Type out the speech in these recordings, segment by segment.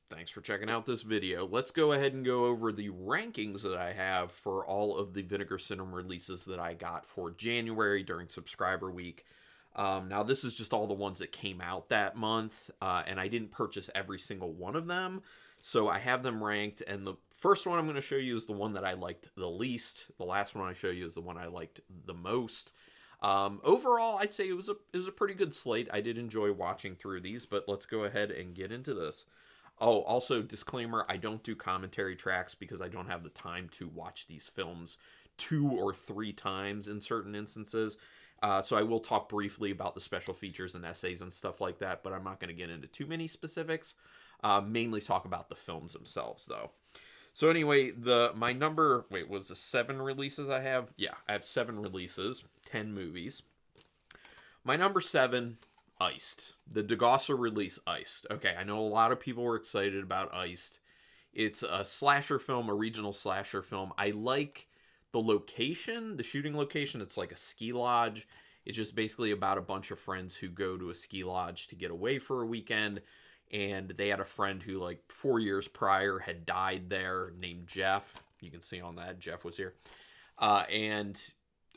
Thanks for checking out this video. Let's go ahead and go over the rankings that I have for all of the Vinegar Syndrome releases that I got for January during subscriber week. Now, this is just all the ones that came out that month, and I didn't purchase every single one of them, so I have them ranked, and the first one I'm going to show you is the one that I liked the least. The last one I show you is the one I liked the most. Overall, I'd say it was a pretty good slate. I did enjoy watching through these, but let's go ahead and get into this. Oh, also, disclaimer, I don't do commentary tracks because I don't have the time to watch these films 2 or 3 times in certain instances. So I will talk briefly about the special features and essays and stuff like that, but I'm not going to get into too many specifics. Mainly talk about the films themselves, though. So anyway, my number, was the 7 releases I have? Yeah, I have 7 releases, 10 movies. My number 7, Iced. The DeGossa release, Iced. Okay, I know a lot of people were excited about Iced. It's a slasher film, a regional slasher film. I like the location, the shooting location. It's like a ski lodge. It's just basically about a bunch of friends who go to a ski lodge to get away for a weekend. And they had a friend who, like, 4 years prior had died there named Jeff. You can see on that, Jeff was here. And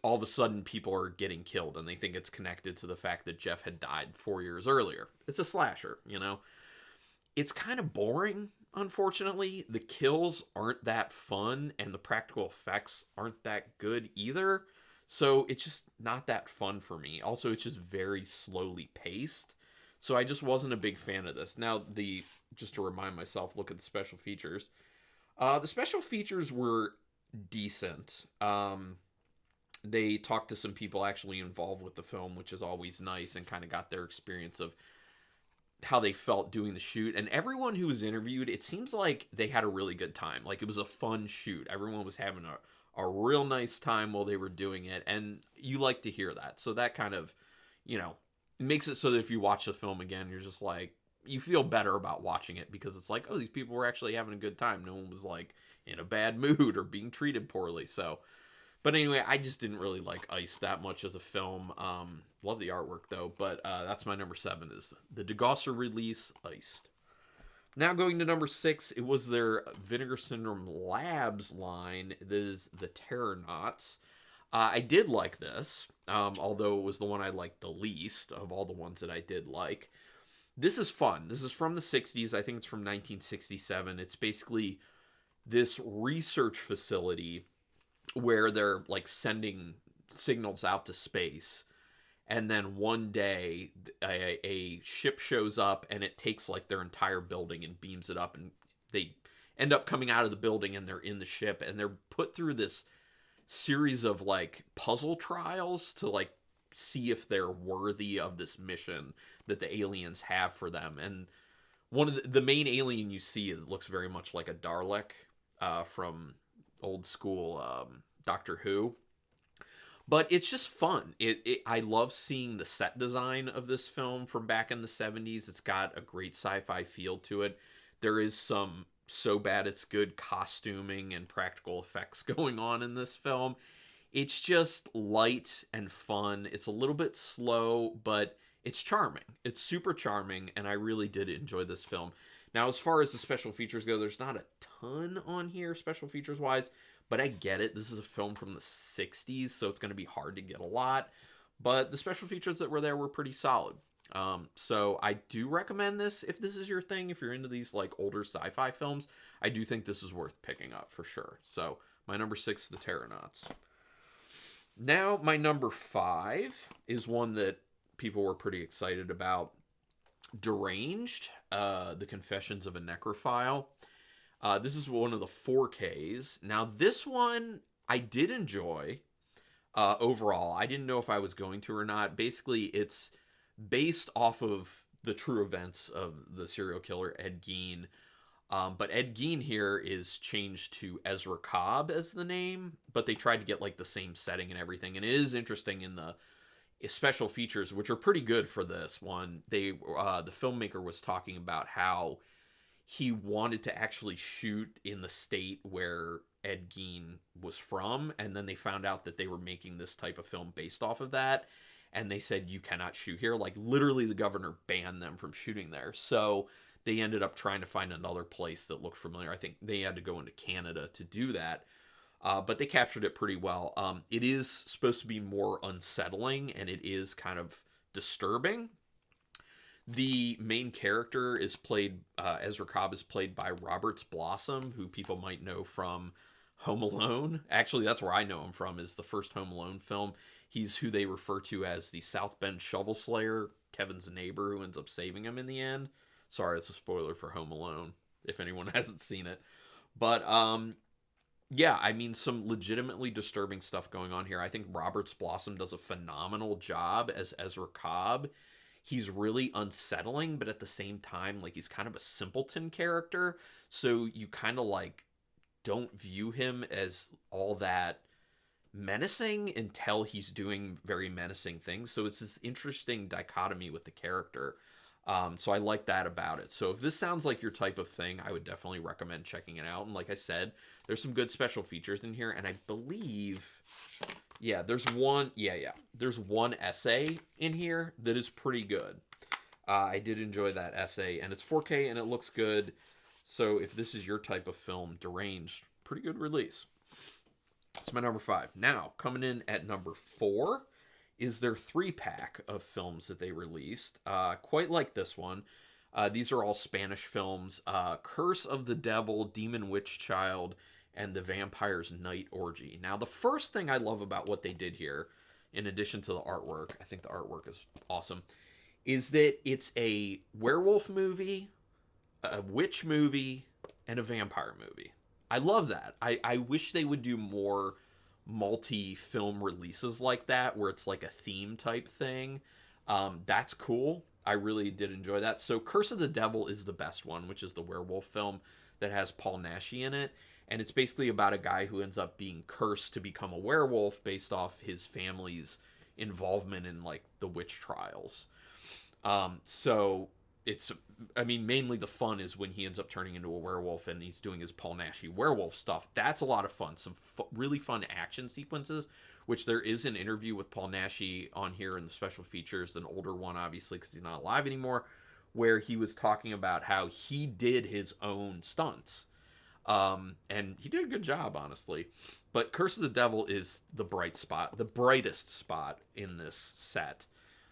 all of a sudden people are getting killed, and they think it's connected to the fact that Jeff had died 4 years earlier. It's a slasher, you know? It's kind of boring, unfortunately. The kills aren't that fun, and the practical effects aren't that good either. So it's just not that fun for me. Also, it's just very slowly paced. So I just wasn't a big fan of this. Now, just to remind myself, look at the special features. The special features were decent. They talked to some people actually involved with the film, which is always nice, and kind of got their experience of how they felt doing the shoot. And everyone who was interviewed, it seems like they had a really good time. Like, it was a fun shoot. Everyone was having a real nice time while they were doing it, and you like to hear that. So that kind of, it makes it so that if you watch the film again, you're just like, you feel better about watching it because it's like, oh, these people were actually having a good time. No one was like in a bad mood or being treated poorly. So, but anyway, I just didn't really like Ice that much as a film. Love the artwork though, but that's my number 7 is the DeGossa release, Iced. Now going to number 6, it was their Vinegar Syndrome Labs line. This is the Terrornauts. I did like this, although it was the one I liked the least of all the ones that I did like. This is fun. This is from the 60s. I think it's from 1967. It's basically this research facility where they're like sending signals out to space. And then one day, a ship shows up and it takes like their entire building and beams it up. And they end up coming out of the building and they're in the ship. And they're put through this series of like puzzle trials to like see if they're worthy of this mission that the aliens have for them. And one of the main alien you see looks very much like a Dalek from old school Doctor Who. But it's just fun. I love seeing the set design of this film from back in the 70s. It's got a great sci-fi feel to it. There is some so bad it's good costuming and practical effects going on in this film. It's just light and fun. It's a little bit slow, but it's charming. It's super charming, and I really did enjoy this film. Now, as far as the special features go, there's not a ton on here special features wise, but I get it. This is a film from the 60s, so it's going to be hard to get a lot. But the special features that were there were pretty solid. So I do recommend this if this is your thing. If you're into these like older sci-fi films, I do think this is worth picking up for sure. So my number 6, The Terrornauts. Now my number 5 is one that people were pretty excited about. Deranged, The Confessions of a Necrophile. This is one of the 4Ks. Now this one I did enjoy overall. I didn't know if I was going to or not. Basically, it's based off of the true events of the serial killer Ed Gein. But Ed Gein here is changed to Ezra Cobb as the name, but they tried to get like the same setting and everything. And it is interesting in the special features, which are pretty good for this one. The filmmaker was talking about how he wanted to actually shoot in the state where Ed Gein was from, and then they found out that they were making this type of film based off of that, and they said, you cannot shoot here. Like, literally, the governor banned them from shooting there. So they ended up trying to find another place that looked familiar. I think they had to go into Canada to do that. But they captured it pretty well. It is supposed to be more unsettling, and it is kind of disturbing. The main character is played, Ezra Cobb is played by Roberts Blossom, who people might know from Home Alone. Actually, that's where I know him from, is the first Home Alone film. He's who they refer to as the South Bend Shovel Slayer, Kevin's neighbor who ends up saving him in the end. Sorry, it's a spoiler for Home Alone, if anyone hasn't seen it. But, yeah, I mean, some legitimately disturbing stuff going on here. I think Roberts Blossom does a phenomenal job as Ezra Cobb. He's really unsettling, but at the same time, like, he's kind of a simpleton character. So you kind of, like, don't view him as all that menacing until he's doing very menacing things. So it's this interesting dichotomy with the character. So I like that about it. So if this sounds like your type of thing, I would definitely recommend checking it out. And like I said, there's some good special features in here. And I believe, yeah, there's one essay in here that is pretty good. I did enjoy that essay, and it's 4K and it looks good. So if this is your type of film, Deranged, pretty good release. That's my number 5. Now, coming in at number 4 is their 3-pack of films that they released. Quite like this one. These are all Spanish films. Curse of the Devil, Demon Witch Child, and The Vampire's Night Orgy. Now, the first thing I love about what they did here, in addition to the artwork, I think the artwork is awesome, is that it's a werewolf movie, a witch movie, and a vampire movie. I love that. I wish they would do more multi-film releases like that, where it's like a theme type thing. That's cool. I really did enjoy that. So Curse of the Devil is the best one, which is the werewolf film that has Paul Naschy in it. And it's basically about a guy who ends up being cursed to become a werewolf based off his family's involvement in, like, the witch trials. So it's, I mean, mainly the fun is when he ends up turning into a werewolf and he's doing his Paul Naschy werewolf stuff. That's a lot of fun. Some really fun action sequences, which there is an interview with Paul Naschy on here in the special features, an older one, obviously, because he's not alive anymore, where he was talking about how he did his own stunts. And he did a good job, honestly. But Curse of the Devil is the brightest spot in this set.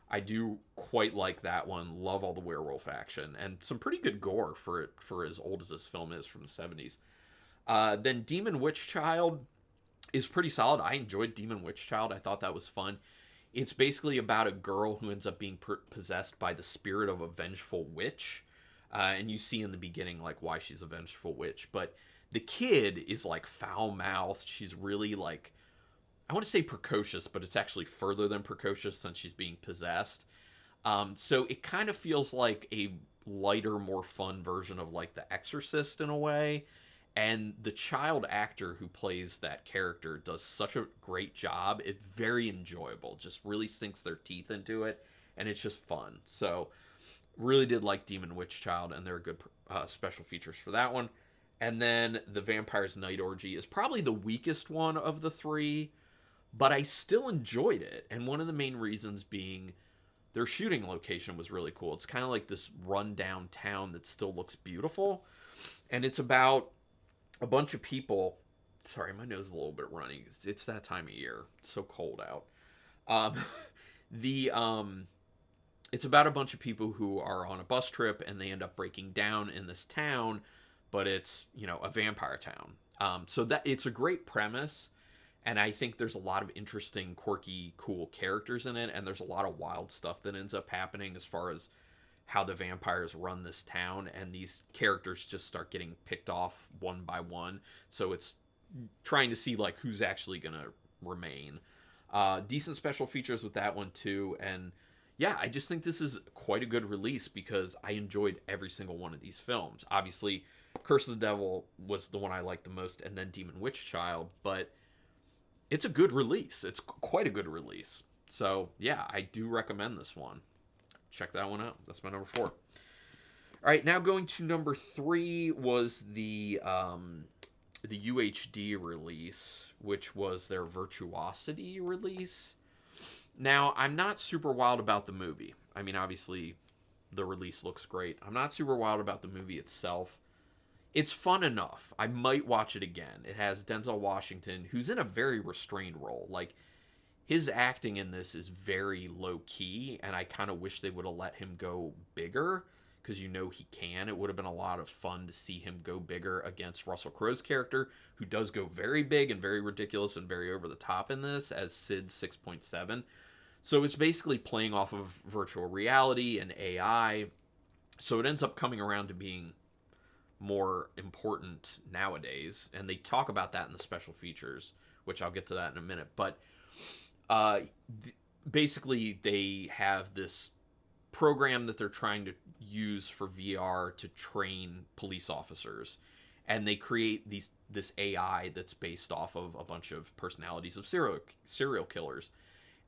I do quite like that one. Love all the werewolf action and some pretty good gore for as old as this film is, from the 70s. Then Demon Witch Child is pretty solid. I enjoyed Demon Witch Child. I thought that was fun. It's basically about a girl who ends up being possessed by the spirit of a vengeful witch. And you see in the beginning, like, why she's a vengeful witch. But the kid is, like, foul-mouthed. She's really, like, I want to say precocious, but it's actually further than precocious since she's being possessed. So it kind of feels like a lighter, more fun version of, like, The Exorcist in a way. And the child actor who plays that character does such a great job. It's very enjoyable. Just really sinks their teeth into it. And it's just fun. So really did like Demon Witch Child, and there are good special features for that one. And then The Vampire's Night Orgy is probably the weakest one of the 3. But I still enjoyed it. And one of the main reasons being their shooting location was really cool. It's kind of like this rundown town that still looks beautiful. And it's about a bunch of people. Sorry, my nose is a little bit runny. It's that time of year. It's so cold out. It's about a bunch of people who are on a bus trip and they end up breaking down in this town. But it's, a vampire town. So that it's a great premise. And I think there's a lot of interesting, quirky, cool characters in it. And there's a lot of wild stuff that ends up happening as far as how the vampires run this town. And these characters just start getting picked off one by one. So it's trying to see, like, who's actually going to remain. Decent special features with that one, too. And yeah, I just think this is quite a good release because I enjoyed every single one of these films. Obviously, Curse of the Devil was the one I liked the most, and then Demon Witch Child. But it's a good release. It's quite a good release. So, yeah, I do recommend this one. Check that one out. That's my number 4. All right, now going to number 3 was the UHD release, which was their Virtuosity release. Now, I'm not super wild about the movie. I mean, obviously, the release looks great. I'm not super wild about the movie itself. It's fun enough. I might watch it again. It has Denzel Washington, who's in a very restrained role. Like, his acting in this is very low key, and I kind of wish they would have let him go bigger, because you know he can. It would have been a lot of fun to see him go bigger against Russell Crowe's character, who does go very big and very ridiculous and very over the top in this as Sid 6.7. So it's basically playing off of virtual reality and AI. So it ends up coming around to being more important nowadays, and they talk about that in the special features, which I'll get to that in a minute. But uh, basically, they have this program that they're trying to use for VR to train police officers, and they create this AI that's based off of a bunch of personalities of serial killers.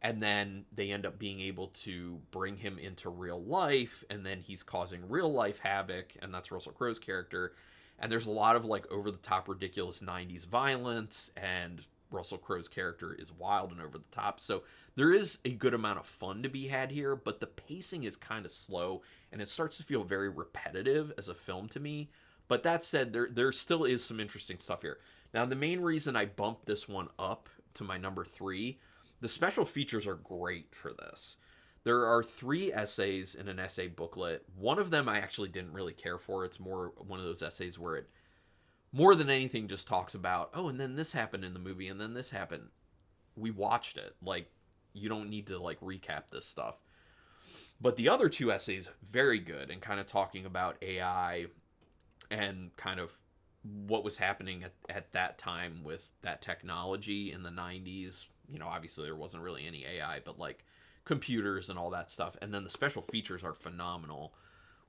And then they end up being able to bring him into real life, and then he's causing real life havoc, and that's Russell Crowe's character. And there's a lot of like over the top ridiculous 90s violence, and Russell Crowe's character is wild and over the top. So there is a good amount of fun to be had here, but the pacing is kind of slow, and it starts to feel very repetitive as a film to me. But that said, there still is some interesting stuff here. Now, the main reason I bumped this one up to my number 3, the special features are great for this. There are 3 essays in an essay booklet. One of them I actually didn't really care for. It's more one of those essays where it, more than anything, just talks about, oh, and then this happened in the movie, and then this happened. We watched it. Like, you don't need to, like, recap this stuff. But the other 2 essays, very good, and kind of talking about AI and kind of what was happening at that time with that technology in the 90s. You know, obviously there wasn't really any AI, but like computers and all that stuff. And then the special features are phenomenal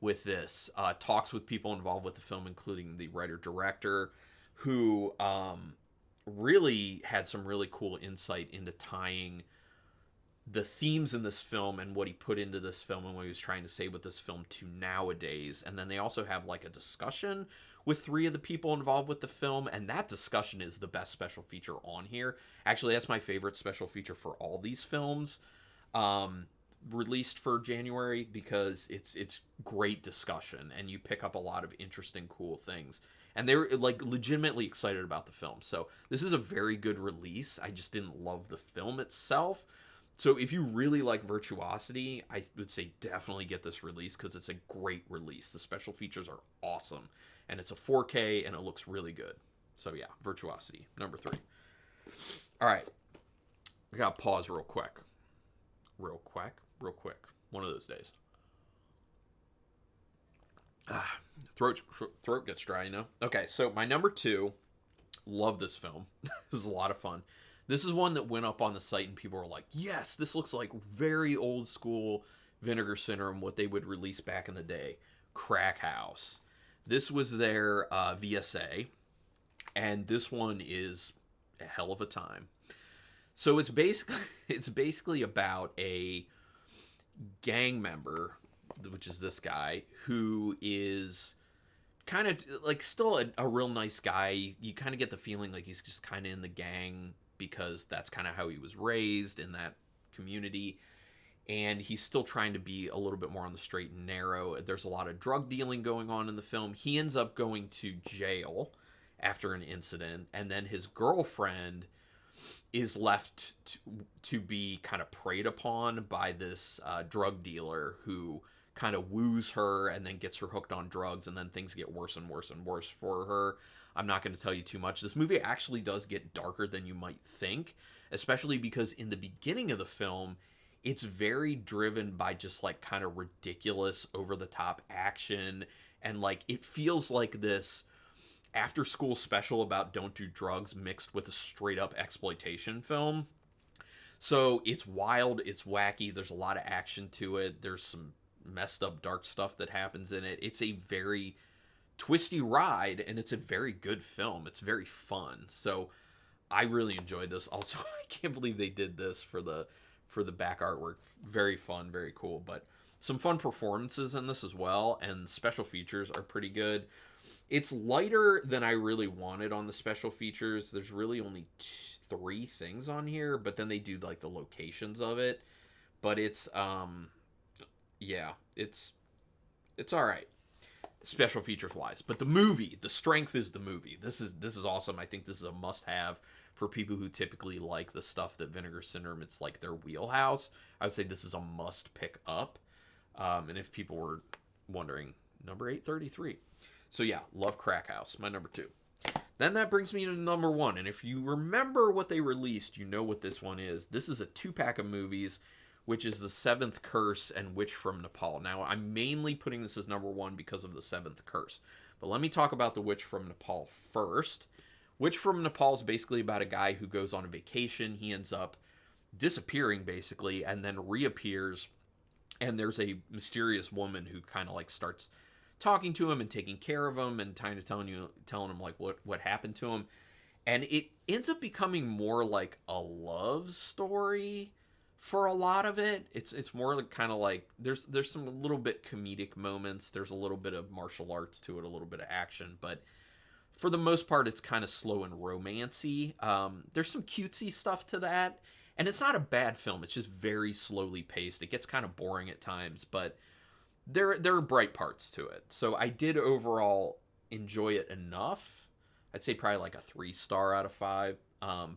with this. Talks with people involved with the film, including the writer-director, who really had some really cool insight into tying the themes in this film and what he put into this film and what he was trying to say with this film to nowadays. And then they also have like a discussion with 3 of the people involved with the film, and that discussion is the best special feature on here. Actually, that's my favorite special feature for all these films released for January, because it's great discussion, and you pick up a lot of interesting, cool things. And they're like legitimately excited about the film. So this is a very good release. I just didn't love the film itself. So if you really like Virtuosity, I would say definitely get this release, because it's a great release. The special features are awesome, and it's a 4K, and it looks really good. So yeah, Virtuosity, number 3. All right, I gotta pause real quick. Real quick. One of those days. Throat gets dry, you know? Okay, so my number 2, love this film. This is a lot of fun. This is one that went up on the site, and people were like, yes, this looks like very old school Vinegar Syndrome, what they would release back in the day. Crack House. This was their VSA, and this one is a hell of a time. So it's basically about a gang member, which is this guy, who is kind of like still a real nice guy. You kind of get the feeling like he's just kind of in the gang because that's kind of how he was raised in that community. And he's still trying to be a little bit more on the straight and narrow. There's a lot of drug dealing going on in the film. He ends up going to jail after an incident, and then his girlfriend is left to be kind of preyed upon by this drug dealer who kind of woos her and then gets her hooked on drugs, and then things get worse and worse and worse for her. I'm not going to tell you too much. This movie actually does get darker than you might think, especially because in the beginning of the film, it's very driven by just like kind of ridiculous, over-the-top action, and like it feels like this after-school special about don't do drugs mixed with a straight-up exploitation film. So it's wild, it's wacky, there's a lot of action to it, there's some messed up dark stuff that happens in it. It's a very twisty ride, and it's a very good film. It's very fun. So I really enjoyed this. Also, I can't believe they did this for the back artwork. Very fun, very cool. But some fun performances in this as well, and special features are pretty good. It's lighter than I really wanted on the special features. There's really only 3 things on here, but then they do like the locations of it. But it's yeah, it's It's all right, special features wise. But the movie, the strength is the movie. This is awesome. I think this is a must have for people who typically like the stuff that Vinegar Syndrome, it's like their wheelhouse. I would say this is a must pick up. And if people were wondering, number 833. So yeah, love Crack House, my number 2. Then that brings me to number 1. And if you remember what they released, you know what this one is. This is a 2-pack of movies, which is The Seventh Curse and Witch from Nepal. Now, I'm mainly putting this as number 1 because of The Seventh Curse. But let me talk about The Witch from Nepal first. Witch from Nepal is basically about a guy who goes on a vacation. He ends up disappearing, basically, and then reappears. And there's a mysterious woman who kind of like starts talking to him and taking care of him and kind of telling him like what happened to him. And it ends up becoming more like a love story for a lot of it. It's more like kind of like there's some little bit comedic moments. There's a little bit of martial arts to it, a little bit of action, but for the most part, it's kind of slow and romancy. There's some cutesy stuff to that, and it's not a bad film. It's just very slowly paced. It gets kind of boring at times, but there are bright parts to it. So I did overall enjoy it enough. I'd say probably like a 3-star out of 5.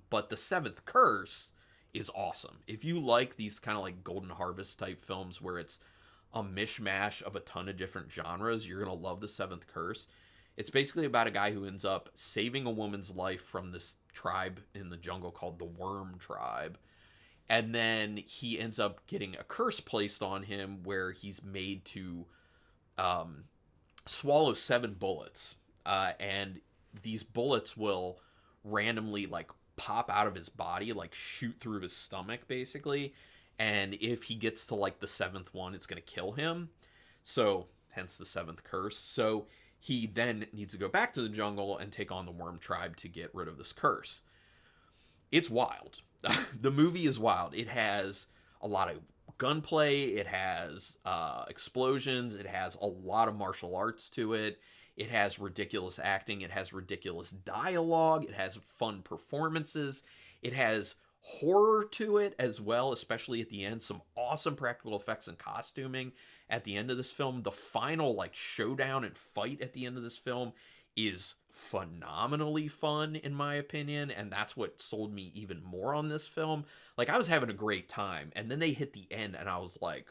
But The Seventh Curse is awesome. If you like these kind of like Golden Harvest type films where it's a mishmash of a ton of different genres, you're going to love The Seventh Curse. It's basically about a guy who ends up saving a woman's life from this tribe in the jungle called the Worm Tribe. And then he ends up getting a curse placed on him where he's made to swallow 7 bullets. And these bullets will randomly like pop out of his body, like shoot through his stomach, basically. And if he gets to like the 7th one, it's going to kill him. So hence the 7th curse. So he then needs to go back to the jungle and take on the Worm Tribe to get rid of this curse. It's wild. The movie is wild. It has a lot of gunplay. It has explosions. It has a lot of martial arts to it. It has ridiculous acting. It has ridiculous dialogue. It has fun performances. It has horror to it as well, especially at the end. Some awesome practical effects and costuming at the end of this film. The final like showdown and fight at the end of this film is phenomenally fun in my opinion, and that's what sold me even more on this film. Like, I was having a great time, and then they hit the end and I was like,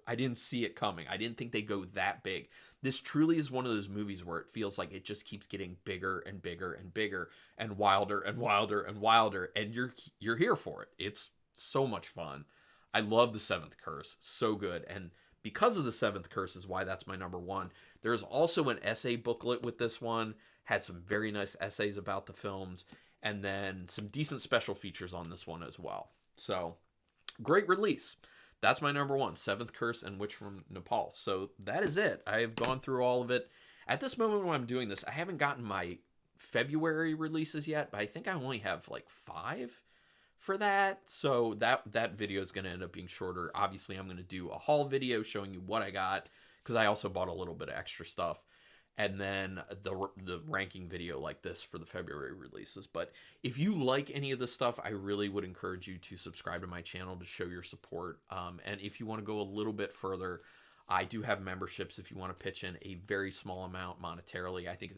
I didn't see it coming. I didn't think they'd go that big. This truly is one of those movies where it feels like it just keeps getting bigger and bigger and bigger and wilder and wilder and wilder, and you're here for it. It's so much fun. I love The Seventh Curse. So good. And because of The Seventh Curse is why that's my number 1. There's also an essay booklet with this one. Had some very nice essays about the films. And then some decent special features on this one as well. So, great release. That's my number 1, Seventh Curse and Witch from Nepal. So that is it. I have gone through all of it. At this moment when I'm doing this, I haven't gotten my February releases yet, but I think I only have like 5 for that. So that video is going to end up being shorter. Obviously, I'm going to do a haul video showing you what I got, because I also bought a little bit of extra stuff. And then the ranking video like this for the February releases. But if you like any of this stuff, I really would encourage you to subscribe to my channel to show your support. And if you want to go a little bit further, I do have memberships if you want to pitch in a very small amount monetarily. I think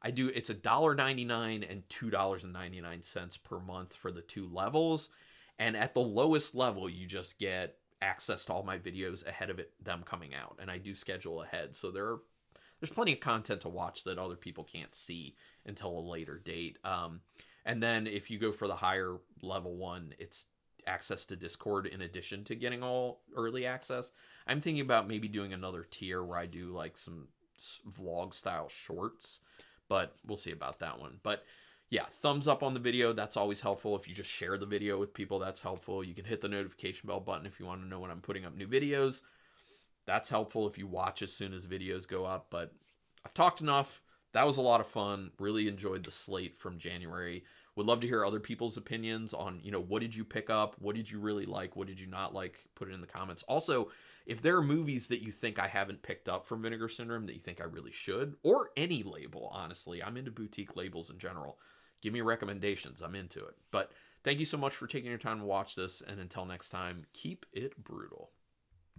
it's $1.99 and $2.99 per month for the 2 levels. And at the lowest level, you just get access to all my videos ahead of them coming out. And I do schedule ahead. So there's plenty of content to watch that other people can't see until a later date. And then if you go for the higher level one, it's access to Discord in addition to getting all early access. I'm thinking about maybe doing another tier where I do like some vlog style shorts, but we'll see about that one. But yeah, thumbs up on the video. That's always helpful. If you just share the video with people, that's helpful. You can hit the notification bell button if you want to know when I'm putting up new videos. That's helpful if you watch as soon as videos go up. But I've talked enough. That was a lot of fun. Really enjoyed the slate from January. Would love to hear other people's opinions on, what did you pick up? What did you really like? What did you not like? Put it in the comments. Also, if there are movies that you think I haven't picked up from Vinegar Syndrome that you think I really should, or any label, honestly. I'm into boutique labels in general. Give me recommendations. I'm into it. But thank you so much for taking your time to watch this. And until next time, keep it brutal.